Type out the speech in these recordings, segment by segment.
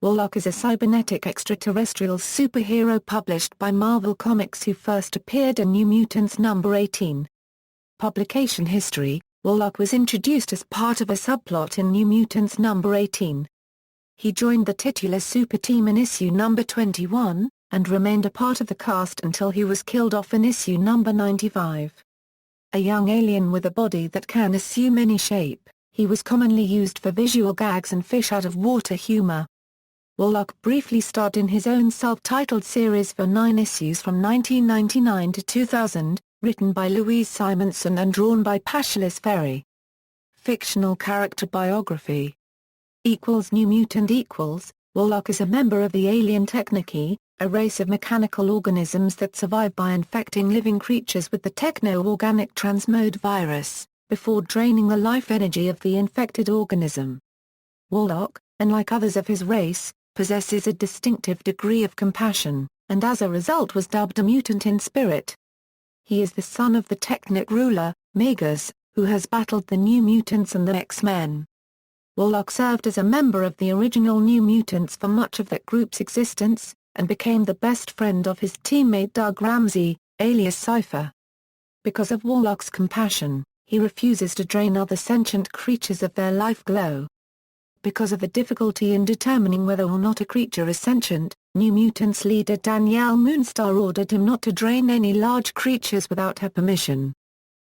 Warlock is a cybernetic extraterrestrial superhero published by Marvel Comics who first appeared in New Mutants number 18. Publication history: Warlock was introduced as part of a subplot in New Mutants number 18. He joined the titular super team in issue number 21, and remained a part of the cast until he was killed off in issue number 95. A young alien with a body that can assume any shape, he was commonly used for visual gags and fish-out-of-water humor. Warlock briefly starred in his own self-titled series for 9 issues from 1999 to 2000, written by Louise Simonson and drawn by Paschalis Ferry. Fictional character biography. New Mutant Warlock is a member of the alien Technici, a race of mechanical organisms that survive by infecting living creatures with the techno-organic transmode virus, before draining the life energy of the infected organism. Warlock, unlike others of his race, possesses a distinctive degree of compassion, and as a result was dubbed a mutant in spirit. He is the son of the Technic ruler, Magus, who has battled the New Mutants and the X-Men. Warlock served as a member of the original New Mutants for much of that group's existence, and became the best friend of his teammate Doug Ramsey, alias Cypher. Because of Warlock's compassion, he refuses to drain other sentient creatures of their life glow. Because of the difficulty in determining whether or not a creature is sentient, New Mutants leader Danielle Moonstar ordered him not to drain any large creatures without her permission.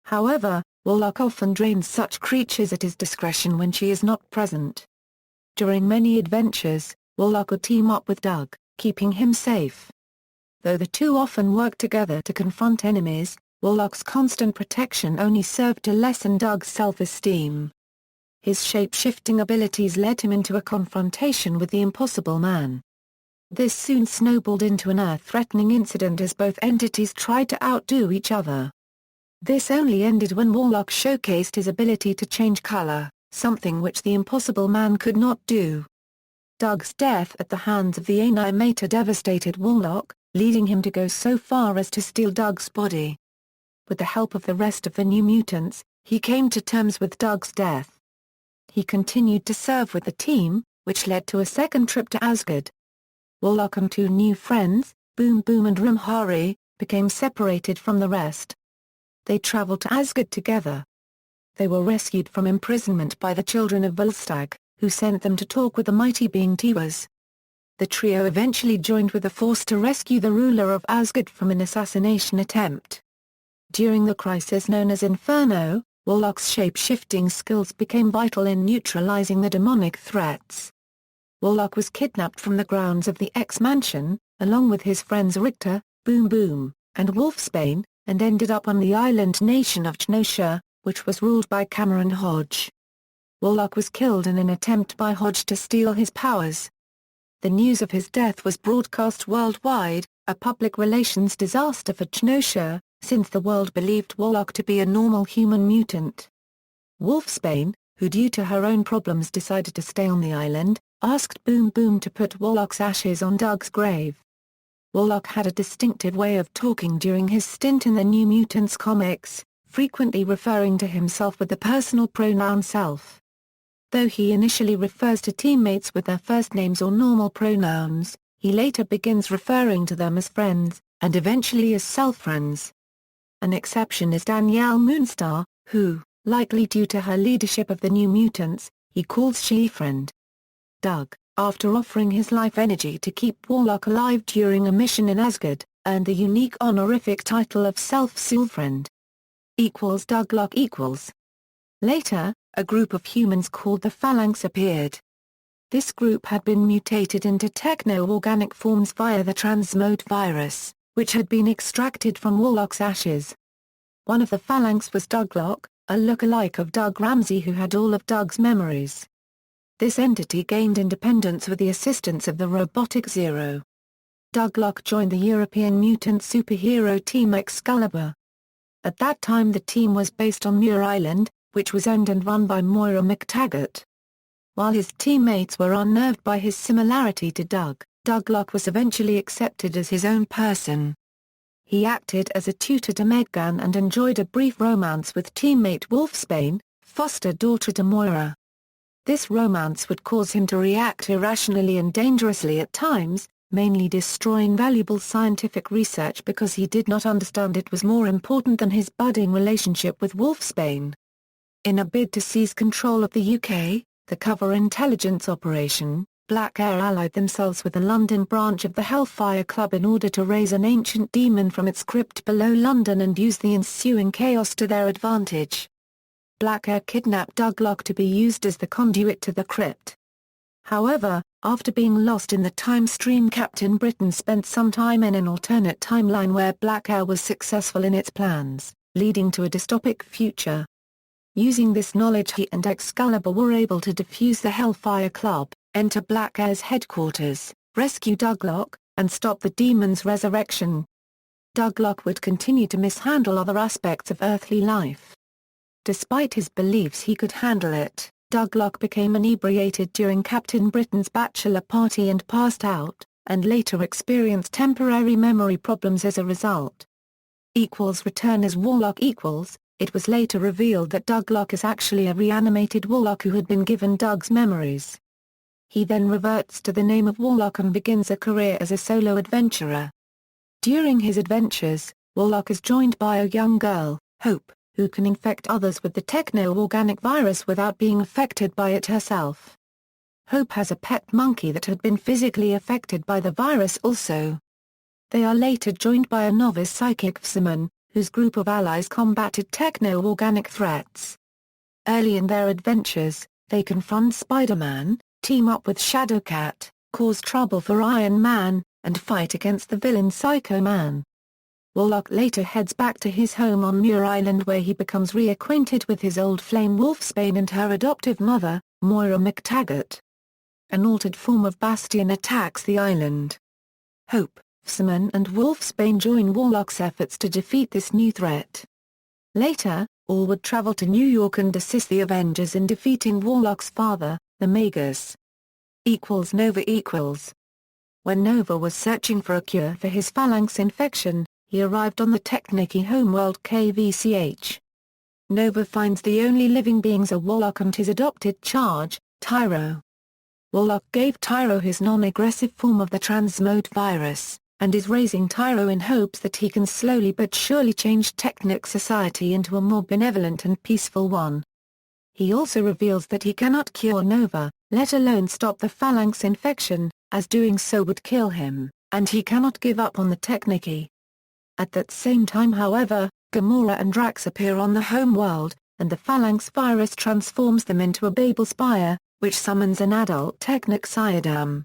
However, Warlock often drains such creatures at his discretion when she is not present. During many adventures, Warlock would team up with Doug, keeping him safe. Though the two often work together to confront enemies, Warlock's constant protection only served to lessen Doug's self-esteem. His shape-shifting abilities led him into a confrontation with the Impossible Man. This soon snowballed into an earth-threatening incident as both entities tried to outdo each other. This only ended when Warlock showcased his ability to change color, something which the Impossible Man could not do. Doug's death at the hands of the Animator devastated Warlock, leading him to go so far as to steal Doug's body. With the help of the rest of the New Mutants, he came to terms with Doug's death. He continued to serve with the team, which led to a second trip to Asgard. Warlock and 2 new friends, Boom Boom and Rumhari, became separated from the rest. They traveled to Asgard together. They were rescued from imprisonment by the children of Volstagg, who sent them to talk with the mighty being Tiwaz. The trio eventually joined with the Force to rescue the ruler of Asgard from an assassination attempt. During the crisis known as Inferno, Warlock's shape-shifting skills became vital in neutralizing the demonic threats. Warlock was kidnapped from the grounds of the X-Mansion, along with his friends Richter, Boom Boom, and Wolfsbane, and ended up on the island nation of Genosha, which was ruled by Cameron Hodge. Warlock was killed in an attempt by Hodge to steal his powers. The news of his death was broadcast worldwide, a public relations disaster for Genosha, since the world believed Warlock to be a normal human mutant. Wolfsbane, who due to her own problems decided to stay on the island, asked Boom Boom to put Warlock's ashes on Doug's grave. Warlock had a distinctive way of talking during his stint in the New Mutants comics, frequently referring to himself with the personal pronoun self. Though he initially refers to teammates with their first names or normal pronouns, he later begins referring to them as friends, and eventually as self-friends. An exception is Danielle Moonstar, who, likely due to her leadership of the New Mutants, he calls she-friend. Doug, after offering his life energy to keep Warlock alive during a mission in Asgard, earned the unique honorific title of Self-Soulfriend. Douglock. Later, a group of humans called the Phalanx appeared. This group had been mutated into techno-organic forms via the transmode virus, which had been extracted from Warlock's ashes. One of the Phalanx was Douglock, a look-alike of Doug Ramsey who had all of Doug's memories. This entity gained independence with the assistance of the robotic Zero. Douglock joined the European mutant superhero team Excalibur. At that time the team was based on Muir Island, which was owned and run by Moira McTaggart. While his teammates were unnerved by his similarity to Doug, Douglock was eventually accepted as his own person. He acted as a tutor to Meggan and enjoyed a brief romance with teammate Wolfsbane, foster daughter to Moira. This romance would cause him to react irrationally and dangerously at times, mainly destroying valuable scientific research because he did not understand it was more important than his budding relationship with Wolfsbane. In a bid to seize control of the UK, the cover intelligence operation, Black Air allied themselves with the London branch of the Hellfire Club in order to raise an ancient demon from its crypt below London and use the ensuing chaos to their advantage. Black Air kidnapped Douglock to be used as the conduit to the crypt. However, after being lost in the time stream, Captain Britain spent some time in an alternate timeline where Black Air was successful in its plans, leading to a dystopic future. Using this knowledge, he and Excalibur were able to defuse the Hellfire Club, enter Black Air's headquarters, rescue Douglock, and stop the demon's resurrection. Douglock would continue to mishandle other aspects of earthly life. Despite his beliefs he could handle it, Douglock became inebriated during Captain Britain's bachelor party and passed out, and later experienced temporary memory problems as a result. Return as Warlock. It was later revealed that Douglock is actually a reanimated Warlock who had been given Doug's memories. He then reverts to the name of Warlock and begins a career as a solo adventurer. During his adventures, Warlock is joined by a young girl, Hope, who can infect others with the techno-organic virus without being affected by it herself. Hope has a pet monkey that had been physically affected by the virus also. They are later joined by a novice psychic Psimon, whose group of allies combated techno-organic threats. Early in their adventures, they confront Spider-Man, team up with Shadowcat, cause trouble for Iron Man, and fight against the villain Psycho Man. Warlock later heads back to his home on Muir Island where he becomes reacquainted with his old flame Wolfsbane and her adoptive mother, Moira McTaggart. An altered form of Bastion attacks the island. Hope, Psimon and Wolfsbane join Warlock's efforts to defeat this new threat. Later, all would travel to New York and assist the Avengers in defeating Warlock's father, the Magus. Nova. When Nova was searching for a cure for his phalanx infection, he arrived on the Technicky homeworld KVCH. Nova finds the only living beings are Warlock and his adopted charge, Tyro. Warlock gave Tyro his non-aggressive form of the transmode virus, and is raising Tyro in hopes that he can slowly but surely change Technic society into a more benevolent and peaceful one. He also reveals that he cannot cure Nova, let alone stop the phalanx infection, as doing so would kill him, and he cannot give up on the Technicky. At that same time however, Gamora and Drax appear on the homeworld, and the phalanx virus transforms them into a Babel spire, which summons an adult Technic Cyadam.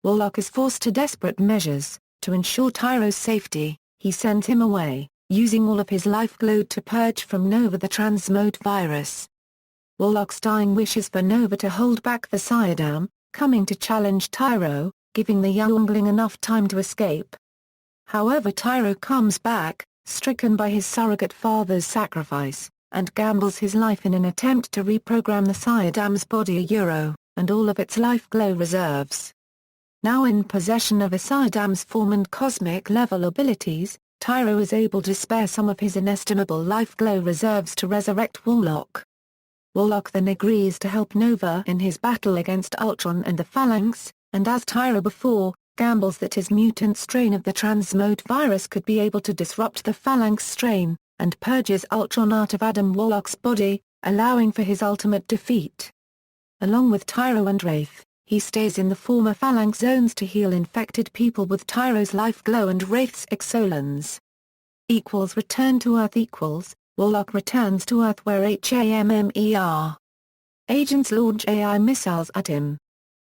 Warlock is forced to desperate measures. To ensure Tyro's safety, he sends him away, using all of his life glow to purge from Nova the transmode virus. Warlock's dying wishes for Nova to hold back the Cyadam, coming to challenge Tyro, giving the youngling enough time to escape. However, Tyro comes back, stricken by his surrogate father's sacrifice, and gambles his life in an attempt to reprogram the Cyadam's body and all of its life glow reserves. Now in possession of a Cyadam's form and cosmic level abilities, Tyro is able to spare some of his inestimable life glow reserves to resurrect Warlock. Warlock then agrees to help Nova in his battle against Ultron and the Phalanx, and as Tyro before, gambles that his mutant strain of the transmode virus could be able to disrupt the Phalanx strain, and purges Ultron out of Adam Warlock's body, allowing for his ultimate defeat. Along with Tyro and Wraith, he stays in the former Phalanx zones to heal infected people with Tyro's life glow and Wraith's exolens. Return to Earth. Warlock returns to Earth where HAMMER agents launch AI missiles at him.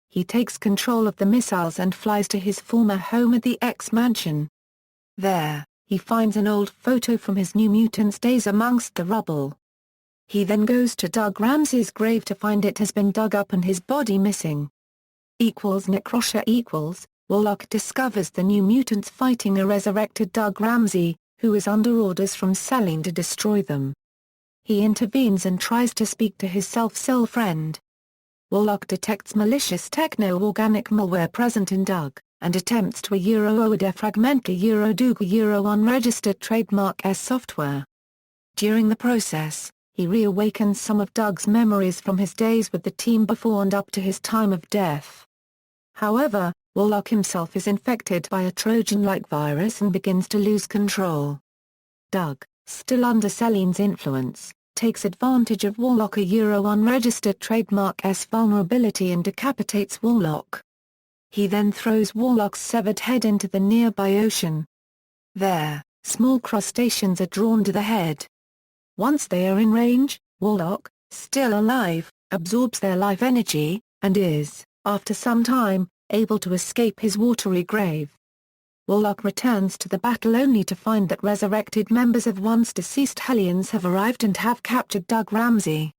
He takes control of the missiles and flies to his former home at the X-Mansion. There, he finds an old photo from his New Mutants days amongst the rubble. He then goes to Doug Ramsey's grave to find it has been dug up and his body missing. Necrosha. Warlock discovers the New Mutants fighting a resurrected Doug Ramsey, who is under orders from Selene to destroy them. He intervenes and tries to speak to his self-soul friend. Warlock detects malicious techno-organic malware present in Doug, and attempts to defragment the Doug unregistered trademark S software. During the process, he reawakens some of Doug's memories from his days with the team before and up to his time of death. However, Warlock himself is infected by a Trojan-like virus and begins to lose control. Doug, still under Selene's influence, takes advantage of Warlock a unregistered trademark's vulnerability and decapitates Warlock. He then throws Warlock's severed head into the nearby ocean. There, small crustaceans are drawn to the head. Once they are in range, Warlock, still alive, absorbs their life energy, and is, after some time, able to escape his watery grave. Warlock returns to the battle only to find that resurrected members of once-deceased Hellions have arrived and have captured Doug Ramsey.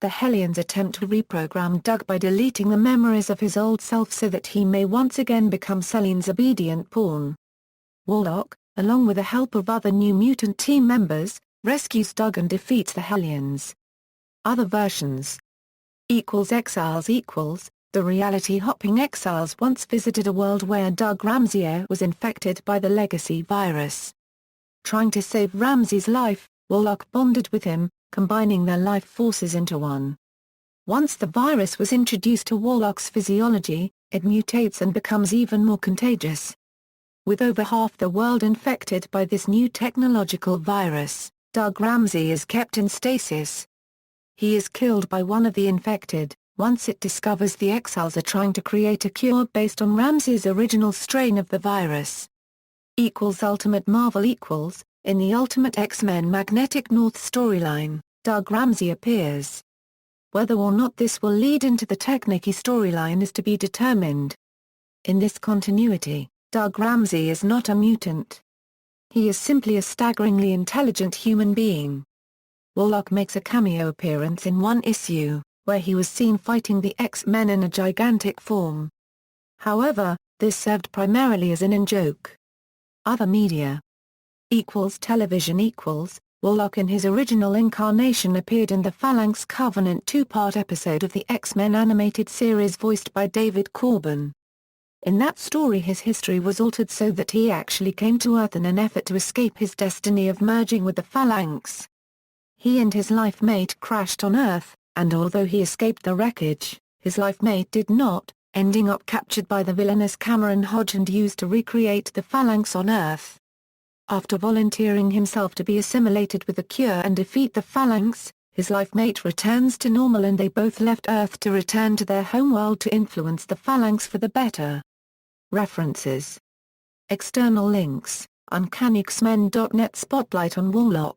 The Hellions attempt to reprogram Doug by deleting the memories of his old self so that he may once again become Selene's obedient pawn. Warlock, along with the help of other New Mutant team members, rescues Doug and defeats the Hellions. Other versions. Exiles The reality-hopping exiles once visited a world where Doug Ramsey was infected by the legacy virus. Trying to save Ramsey's life, Warlock bonded with him, combining their life forces into one. Once the virus was introduced to Warlock's physiology, it mutates and becomes even more contagious. With over half the world infected by this new technological virus, Doug Ramsey is kept in stasis. He is killed by one of the infected, once it discovers the exiles are trying to create a cure based on Ramsey's original strain of the virus. Ultimate Marvel In the Ultimate X-Men Magnetic North storyline, Doug Ramsey appears. Whether or not this will lead into the Technicky storyline is to be determined. In this continuity, Doug Ramsey is not a mutant. He is simply a staggeringly intelligent human being. Warlock makes a cameo appearance in one issue, where he was seen fighting the X-Men in a gigantic form. However, this served primarily as an in-joke. Other media. Television Warlock in his original incarnation appeared in the Phalanx Covenant two-part episode of the X-Men animated series voiced by David Corbin. In that story his history was altered so that he actually came to Earth in an effort to escape his destiny of merging with the Phalanx. He and his life mate crashed on Earth, and although he escaped the wreckage, his life mate did not, ending up captured by the villainous Cameron Hodge and used to recreate the Phalanx on Earth. After volunteering himself to be assimilated with the cure and defeat the Phalanx, his life mate returns to normal and they both left Earth to return to their homeworld to influence the Phalanx for the better. References. External links, UncannyX-Men.net Spotlight on Warlock.